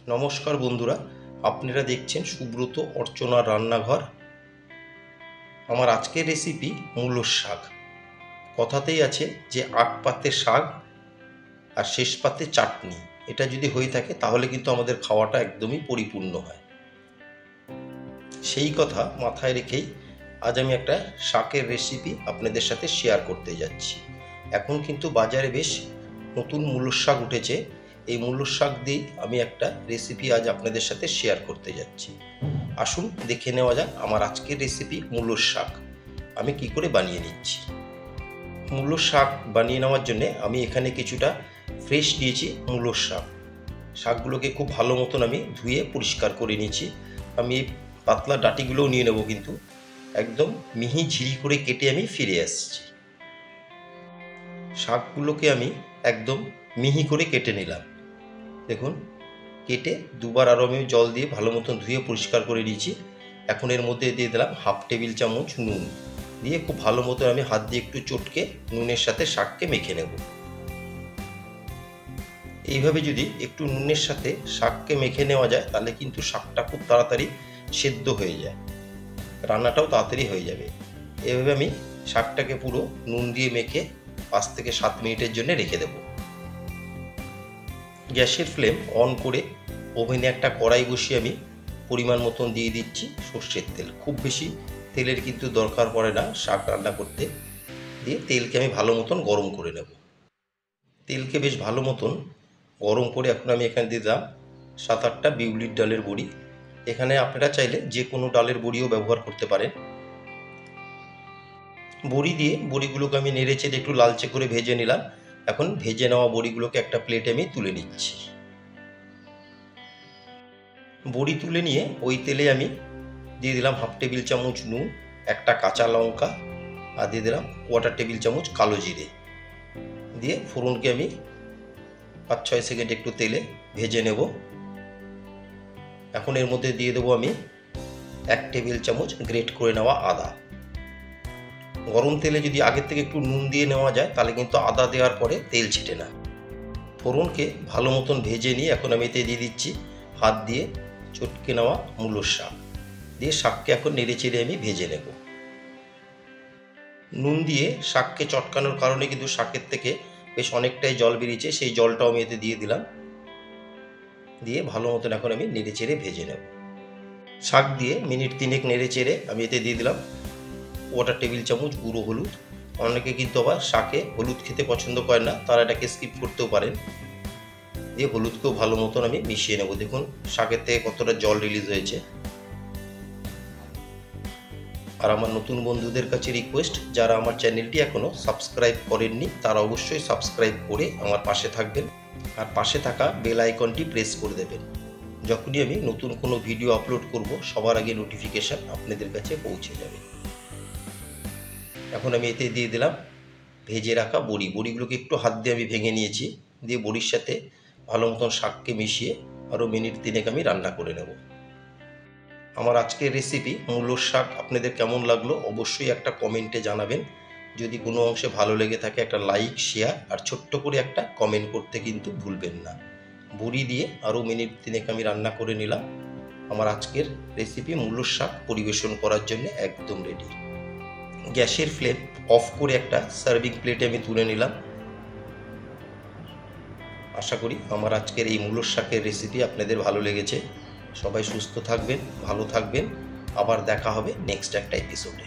নমস্কার বন্ধুরা, আপনারা দেখছেন সুব্রত অর্চনার রান্নাঘর। আমার আজকের রেসিপি মূলোর শাক। কথাতেই আছে যে আট পাতে শাক আর শেষ পাতে চাটনি, এটা যদি হয়ে থাকে তাহলে কিন্তু আমাদের খাওয়াটা একদমই পরিপূর্ণ হয়। সেই কথা মাথায় রেখেই আজ আমি একটা শাকের রেসিপি আপনাদের সাথে শেয়ার করতে যাচ্ছি। এখন কিন্তু বাজারে বেশ নতুন মূলোর শাক উঠেছে। এই মূলোর শাক দিয়েই আমি একটা রেসিপি আজ আপনাদের সাথে শেয়ার করতে যাচ্ছি। আসুন দেখে নেওয়া যাক আমার আজকের রেসিপি মূলোর শাক আমি কি করে বানিয়ে নিচ্ছি। মূলোর শাক বানিয়ে নেওয়ার জন্য আমি এখানে কিছুটা ফ্রেশ নিয়েছি মূলোর শাক। শাকগুলোকে খুব ভালো মতন আমি ধুয়ে পরিষ্কার করে নিয়েছি। আমি পাতলা ডাঁটিগুলোও নিয়ে নেব, কিন্তু একদম মিহি ঝিরি করে কেটে আমি ফিরে আসছি। শাকগুলোকে আমি একদম মিহি করে কেটে নিলাম। দেখুন, কেটে দুবার আরও আমি জল দিয়ে ভালো মতন ধুয়ে পরিষ্কার করে নিয়েছি। এখন এর মধ্যে দিয়ে দিলাম হাফ টেবিল চামচ নুন, দিয়ে খুব ভালো মতো আমি হাত দিয়ে একটু চটকে নুনের সাথে শাককে মেখে নেব। এইভাবে যদি একটু নুনের সাথে শাককে মেখে নেওয়া যায় তাহলে কিন্তু শাকটা খুব তাড়াতাড়ি সেদ্ধ হয়ে যায়, রান্নাটাও তাড়াতাড়ি হয়ে যাবে। এভাবে আমি শাকটাকে পুরো নুন দিয়ে মেখে 5 থেকে 7 মিনিটের জন্য রেখে দেব। গ্যাসের ফ্লেম অন করে ওভেনে একটা কড়াই বসিয়ে আমি পরিমাণ মতন দিয়ে দিচ্ছি সর্ষের তেল। খুব বেশি তেলের কিন্তু দরকার পড়ে না শাক রান্না করতে। দিয়ে তেলকে আমি ভালো মতন গরম করে নেব। তেলকে বেশ ভালো মতন গরম করে এখন আমি এখানে দিয়ে দিলাম 7-8টা বিউলির ডালের বড়ি। এখানে আপনারা চাইলে যে কোনো ডালের বড়িও ব্যবহার করতে পারেন। বড়ি দিয়ে বড়িগুলোকে আমি নেড়ে চেড়ে একটু লালচে করে ভেজে নিলাম। এখন ভেজে নেওয়া বড়িগুলোকে একটা প্লেটে আমি তুলে নিচ্ছি। বড়ি তুলে নিয়ে ওই তেলে আমি দিয়ে দিলাম হাফ টেবিল চামচ নুন, একটা কাঁচা লঙ্কা, আর দিয়ে দিলাম 1/4 টেবিল চামচ কালো জিরে। দিয়ে ফোড়নকে আমি 5-6 সেকেন্ড একটু তেলে ভেজে নেব। এখন এর মধ্যে দিয়ে দেবো আমি 1 টেবিল চামচ গ্রেট করে নেওয়া আদা। গরম তেলে যদি আগের থেকে একটু নুন দিয়ে নেওয়া যায় তাহলে কিন্তু আদা দেওয়ার পরে তেল ছিটে না। ফোড়নকে ভালো মতন ভেজে নিয়ে এখন আমি এতে দিয়ে দিচ্ছি হাত দিয়ে চটকে নেওয়া মূলোর শাক। দিয়ে শাককে এখন নেড়ে চেড়ে আমি ভেজে নেব। নুন দিয়ে শাককে চটকানোর কারণে কিন্তু শাকের থেকে বেশ অনেকটাই জল বেরিয়েছে, সেই জলটাও আমি এতে দিয়ে দিলাম। দিয়ে ভালো মতন এখন আমি নেড়ে চেড়ে ভেজে নেব। শাক দিয়ে মিনিট 3 নেড়ে চেড়ে আমি এতে দিয়ে দিলাম 1/4 টেবিল চামচ গুঁড়ো হলুদ। অনেকে কিন্তু আবার শাকে হলুদ খেতে পছন্দ করে না, তারা এটাকে স্কিপ করতেও পারেন। দিয়ে হলুদকেও ভালো মতন আমি মিশিয়ে নেব। দেখুন শাকের থেকে কতটা জল রিলিজ হয়েছে। আর আমার নতুন বন্ধুদের কাছে রিকোয়েস্ট, যারা আমার চ্যানেলটি এখনও সাবস্ক্রাইব করেননি তারা অবশ্যই সাবস্ক্রাইব করে আমার পাশে থাকবেন, আর পাশে থাকা বেল আইকনটি প্রেস করে দেবেন। যখনই আমি নতুন কোনো ভিডিও আপলোড করব সবার আগে নোটিফিকেশান আপনাদের কাছে পৌঁছে যাবে। এখন আমি এতে দিয়ে দিলাম ভেজে রাখা বড়ি। বড়িগুলোকে একটু হাত দিয়ে আমি ভেঙে নিয়েছি। দিয়ে বড়ির সাথে ভালো মতন শাককে মিশিয়ে আরও মিনিট 3 আমি রান্না করে নেব। আমার আজকের রেসিপি মূলোর শাক আপনাদের কেমন লাগলো অবশ্যই একটা কমেন্টে জানাবেন। যদি কোনো অংশে ভালো লেগে থাকে একটা লাইক, শেয়ার আর ছোট্ট করে একটা কমেন্ট করতে কিন্তু ভুলবেন না। বড়ি দিয়ে আরও মিনিট 3 আমি রান্না করে নিলাম। আমার আজকের রেসিপি মূলোর শাক পরিবেশন করার জন্য একদম রেডি। গ্যাসের ফ্লেম অফ করে একটা সার্ভিং প্লেটে আমি তুলে নিলাম। আশা করি আমার আজকের এই মূলোর শাকের রেসিপি আপনাদের ভালো লেগেছে। সবাই সুস্থ থাকবেন, ভালো থাকবেন। আবার দেখা হবে নেক্সট একটা এপিসোডে।